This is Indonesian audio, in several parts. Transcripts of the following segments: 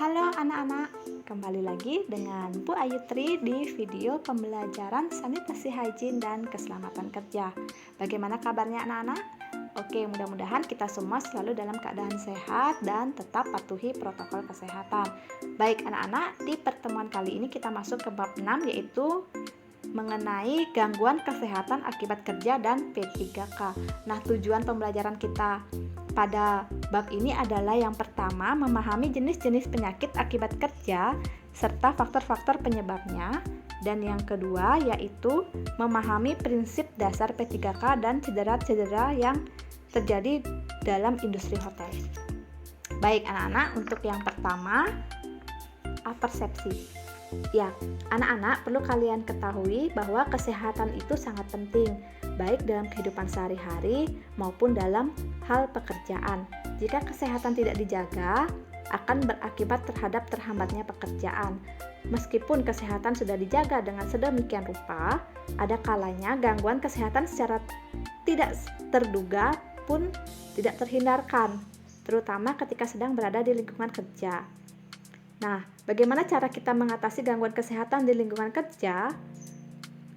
Halo anak-anak, kembali lagi dengan Bu Ayu Tri di video pembelajaran sanitasi hygiene dan keselamatan kerja. Bagaimana kabarnya anak-anak? Oke, mudah-mudahan kita semua selalu dalam keadaan sehat dan tetap patuhi protokol kesehatan. Baik anak-anak, di pertemuan kali ini kita masuk ke bab 6 yaitu mengenai gangguan kesehatan akibat kerja dan P3K. Nah, tujuan pembelajaran kita pada bab ini adalah yang pertama, memahami jenis-jenis penyakit akibat kerja serta faktor-faktor penyebabnya, dan yang kedua yaitu memahami prinsip dasar P3K dan cedera-cedera yang terjadi dalam industri hotel. Baik anak-anak, untuk yang pertama, persepsi. Ya, anak-anak perlu kalian ketahui bahwa kesehatan itu sangat penting, baik dalam kehidupan sehari-hari maupun dalam hal pekerjaan. Jika kesehatan tidak dijaga, akan berakibat terhadap terhambatnya pekerjaan. Meskipun kesehatan sudah dijaga dengan sedemikian rupa, ada kalanya gangguan kesehatan secara tidak terduga pun tidak terhindarkan, terutama ketika sedang berada di lingkungan kerja. Nah, bagaimana cara kita mengatasi gangguan kesehatan di lingkungan kerja?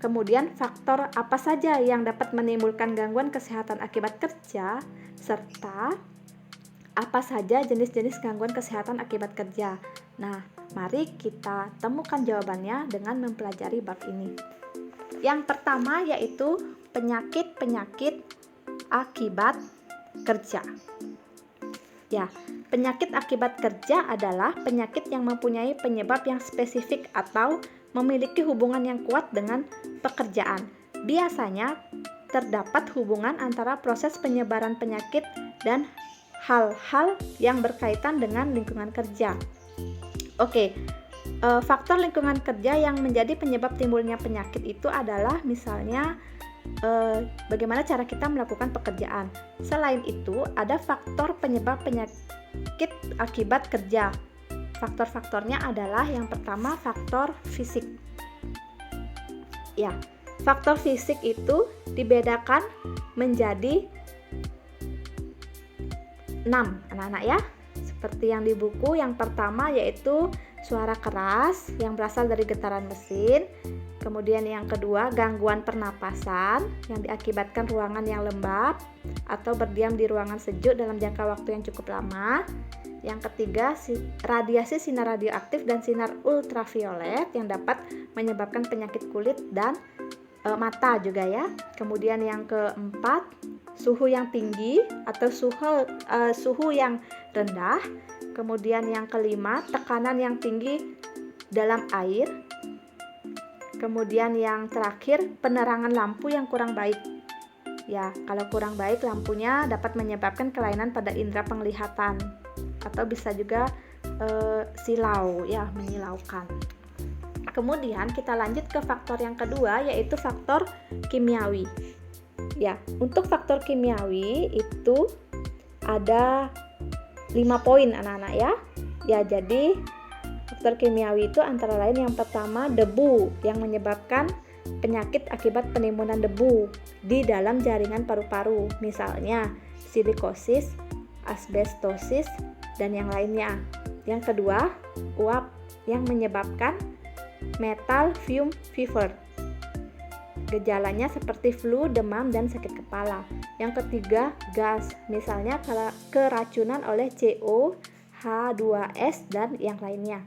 Kemudian faktor apa saja yang dapat menimbulkan gangguan kesehatan akibat kerja, serta apa saja jenis-jenis gangguan kesehatan akibat kerja. Nah, mari kita temukan jawabannya dengan mempelajari bab ini. Yang pertama yaitu penyakit-penyakit akibat kerja. Ya, penyakit akibat kerja adalah penyakit yang mempunyai penyebab yang spesifik atau memiliki hubungan yang kuat dengan pekerjaan. Biasanya terdapat hubungan antara proses penyebaran penyakit dan hal-hal yang berkaitan dengan lingkungan kerja. Oke, faktor lingkungan kerja yang menjadi penyebab timbulnya penyakit itu adalah misalnya bagaimana cara kita melakukan pekerjaan. Selain itu, ada faktor penyebab penyakit akibat kerja. Faktor-faktornya adalah yang pertama faktor fisik. Ya, faktor fisik itu dibedakan menjadi 6 anak-anak ya. Seperti yang di buku, yang pertama yaitu suara keras yang berasal dari getaran mesin. Kemudian yang kedua, gangguan pernapasan yang diakibatkan ruangan yang lembab atau berdiam di ruangan sejuk dalam jangka waktu yang cukup lama. Yang ketiga, radiasi sinar radioaktif dan sinar ultraviolet yang dapat menyebabkan penyakit kulit dan mata juga ya. Kemudian yang keempat, suhu yang tinggi atau suhu yang rendah. Kemudian yang kelima, tekanan yang tinggi dalam air. Kemudian yang terakhir, penerangan lampu yang kurang baik. Ya, kalau kurang baik lampunya dapat menyebabkan kelainan pada indera penglihatan atau bisa juga silau ya, menyilaukan. Kemudian kita lanjut ke faktor yang kedua yaitu faktor kimiawi. Ya, untuk faktor kimiawi itu ada 5 poin anak-anak ya. Ya, jadi faktor kimiawi itu antara lain yang pertama debu yang menyebabkan penyakit akibat penimbunan debu di dalam jaringan paru-paru, misalnya silikosis, asbestosis, dan yang lainnya. Yang kedua, uap yang menyebabkan metal fume fever. Gejalanya seperti flu, demam, dan sakit kepala. Yang ketiga, gas, misalnya keracunan oleh CO, H2S, dan yang lainnya.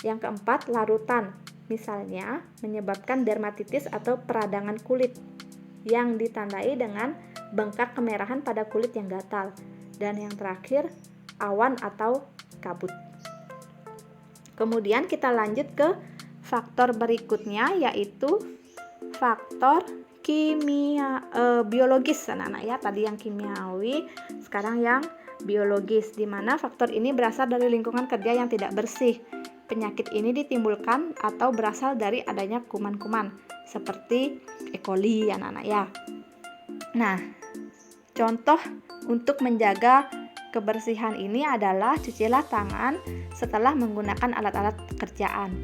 Yang keempat, larutan, misalnya menyebabkan dermatitis atau peradangan kulit yang ditandai dengan bengkak kemerahan pada kulit yang gatal. Dan yang terakhir, awan atau kabut. Kemudian kita lanjut ke faktor berikutnya yaitu faktor biologis anak-anak ya. Tadi yang kimiawi, sekarang yang biologis, di mana faktor ini berasal dari lingkungan kerja yang tidak bersih. Penyakit ini ditimbulkan atau berasal dari adanya kuman-kuman seperti E. coli anak-anak ya. Nah, contoh untuk menjaga kebersihan ini adalah cucilah tangan setelah menggunakan alat-alat pekerjaan.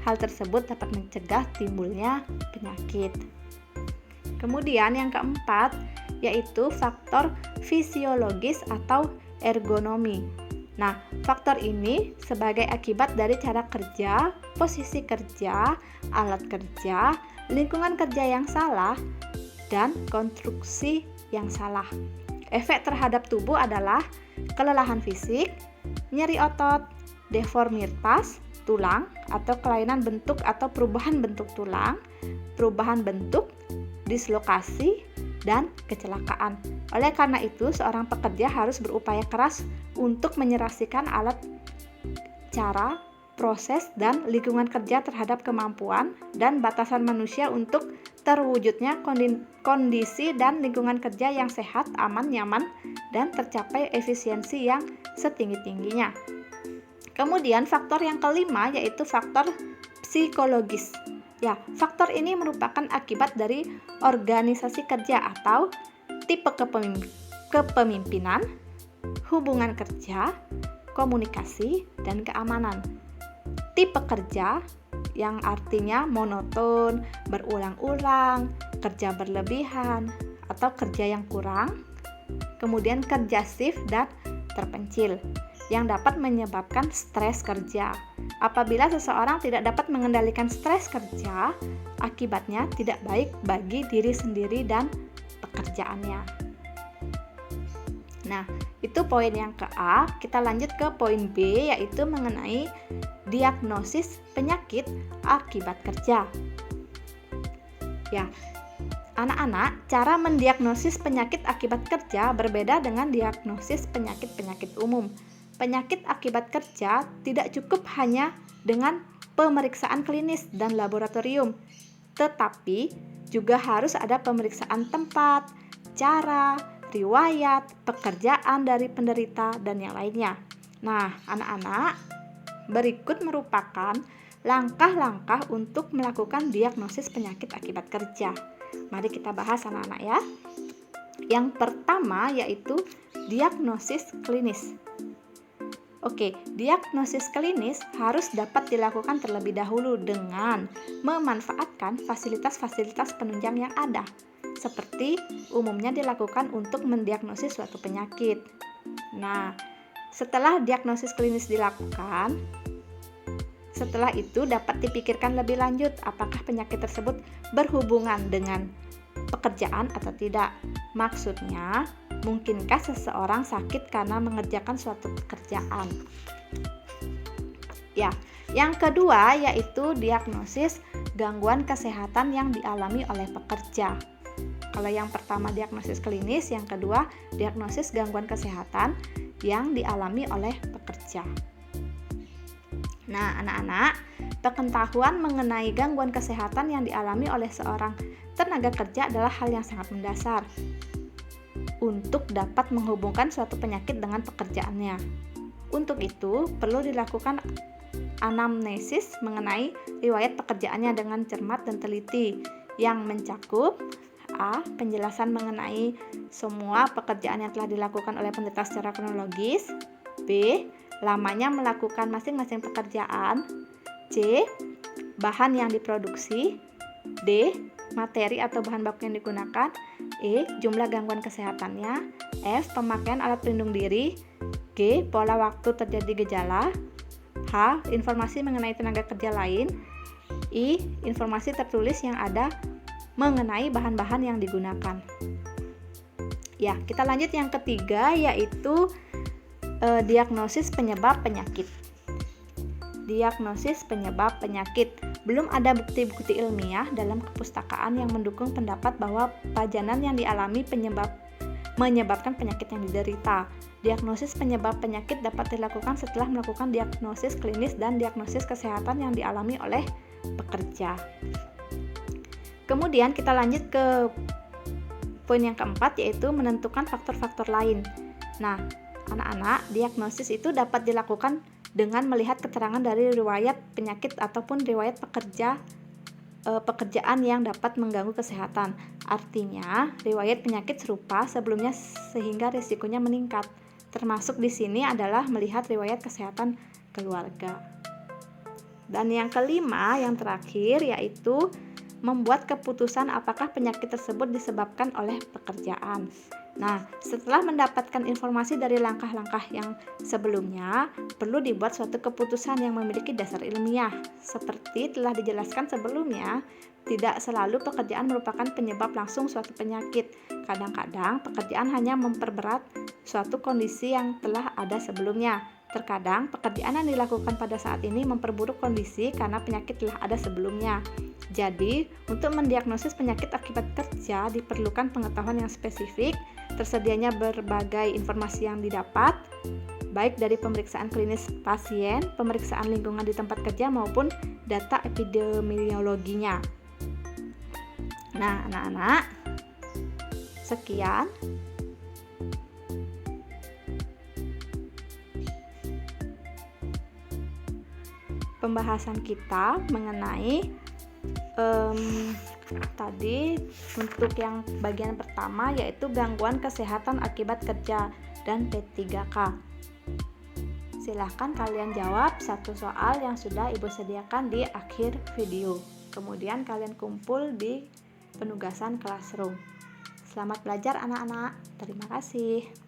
Hal tersebut dapat mencegah timbulnya penyakit. Kemudian yang keempat yaitu faktor fisiologis atau ergonomi. Nah, faktor ini sebagai akibat dari cara kerja, posisi kerja, alat kerja, lingkungan kerja yang salah, dan konstruksi yang salah. Efek terhadap tubuh adalah kelelahan fisik, nyeri otot, deformitas tulang atau kelainan bentuk atau perubahan bentuk tulang, perubahan bentuk, dislokasi, dan kecelakaan. Oleh karena itu, seorang pekerja harus berupaya keras untuk menyerasikan alat, cara, proses, dan lingkungan kerja terhadap kemampuan dan batasan manusia untuk terwujudnya kondisi dan lingkungan kerja yang sehat, aman, nyaman, dan tercapai efisiensi yang setinggi-tingginya. Kemudian faktor yang kelima yaitu faktor psikologis. Ya, faktor ini merupakan akibat dari organisasi kerja atau tipe kepemimpinan, hubungan kerja, komunikasi, dan keamanan. Tipe kerja yang artinya monoton, berulang-ulang, kerja berlebihan, atau kerja yang kurang. Kemudian kerja shift dan terpencil yang dapat menyebabkan stres kerja. Apabila seseorang tidak dapat mengendalikan stres kerja, akibatnya tidak baik bagi diri sendiri dan pekerjaannya. Nah, itu poin yang ke A. Kita lanjut ke poin B, yaitu mengenai diagnosis penyakit akibat kerja. Ya, anak-anak, cara mendiagnosis penyakit akibat kerja berbeda dengan diagnosis penyakit-penyakit umum. Penyakit akibat kerja tidak cukup hanya dengan pemeriksaan klinis dan laboratorium, tetapi juga harus ada pemeriksaan tempat, cara, riwayat, pekerjaan dari penderita, dan yang lainnya. Nah, anak-anak, berikut merupakan langkah-langkah untuk melakukan diagnosis penyakit akibat kerja. Mari kita bahas anak-anak ya. Yang pertama yaitu diagnosis klinis. Oke, diagnosis klinis harus dapat dilakukan terlebih dahulu dengan memanfaatkan fasilitas-fasilitas penunjang yang ada, seperti umumnya dilakukan untuk mendiagnosis suatu penyakit. Nah, setelah diagnosis klinis dilakukan, setelah itu dapat dipikirkan lebih lanjut apakah penyakit tersebut berhubungan dengan pekerjaan atau tidak. Maksudnya, mungkinkah seseorang sakit karena mengerjakan suatu pekerjaan? Ya, yang kedua yaitu diagnosis gangguan kesehatan yang dialami oleh pekerja. Kalau yang pertama diagnosis klinis, yang kedua diagnosis gangguan kesehatan yang dialami oleh pekerja. Nah, anak-anak, pengetahuan mengenai gangguan kesehatan yang dialami oleh seorang tenaga kerja adalah hal yang sangat mendasar untuk dapat menghubungkan suatu penyakit dengan pekerjaannya. Untuk itu, perlu dilakukan anamnesis mengenai riwayat pekerjaannya dengan cermat dan teliti yang mencakup A. Penjelasan mengenai semua pekerjaan yang telah dilakukan oleh penderita secara kronologis. B. Lamanya melakukan masing-masing pekerjaan. C. Bahan yang diproduksi. D. Materi atau bahan baku yang digunakan. E. Jumlah gangguan kesehatannya. F. Pemakaian alat pelindung diri. G. Pola waktu terjadi gejala. H. Informasi mengenai tenaga kerja lain. I. Informasi tertulis yang ada mengenai bahan-bahan yang digunakan. Ya, kita lanjut yang ketiga yaitu diagnosis penyebab penyakit. Diagnosis penyebab penyakit. Belum ada bukti-bukti ilmiah dalam kepustakaan yang mendukung pendapat bahwa pajanan yang dialami menyebabkan penyakit yang diderita. Diagnosis penyebab penyakit dapat dilakukan setelah melakukan diagnosis klinis dan diagnosis kesehatan yang dialami oleh pekerja. Kemudian kita lanjut ke poin yang keempat yaitu menentukan faktor-faktor lain. Nah, anak-anak, diagnosis itu dapat dilakukan dengan melihat keterangan dari riwayat penyakit ataupun riwayat pekerjaan yang dapat mengganggu kesehatan. Artinya, riwayat penyakit serupa sebelumnya sehingga risikonya meningkat. Termasuk di sini adalah melihat riwayat kesehatan keluarga. Dan yang kelima, yang terakhir yaitu membuat keputusan apakah penyakit tersebut disebabkan oleh pekerjaan. Nah, setelah mendapatkan informasi dari langkah-langkah yang sebelumnya, perlu dibuat suatu keputusan yang memiliki dasar ilmiah. Seperti telah dijelaskan sebelumnya, tidak selalu pekerjaan merupakan penyebab langsung suatu penyakit. Kadang-kadang pekerjaan hanya memperberat suatu kondisi yang telah ada sebelumnya. Terkadang pekerjaan yang dilakukan pada saat ini memperburuk kondisi karena penyakit telah ada sebelumnya. Jadi, untuk mendiagnosis penyakit akibat kerja diperlukan pengetahuan yang spesifik, tersedianya berbagai informasi yang didapat, baik dari pemeriksaan klinis pasien, pemeriksaan lingkungan di tempat kerja maupun data epidemiologinya. Nah, anak-anak, sekian pembahasan kita mengenai tadi untuk yang bagian pertama yaitu gangguan kesehatan akibat kerja dan P3K. Silahkan kalian jawab satu soal yang sudah Ibu sediakan di akhir video. Kemudian kalian kumpul di penugasan classroom. Selamat belajar anak-anak. Terima kasih.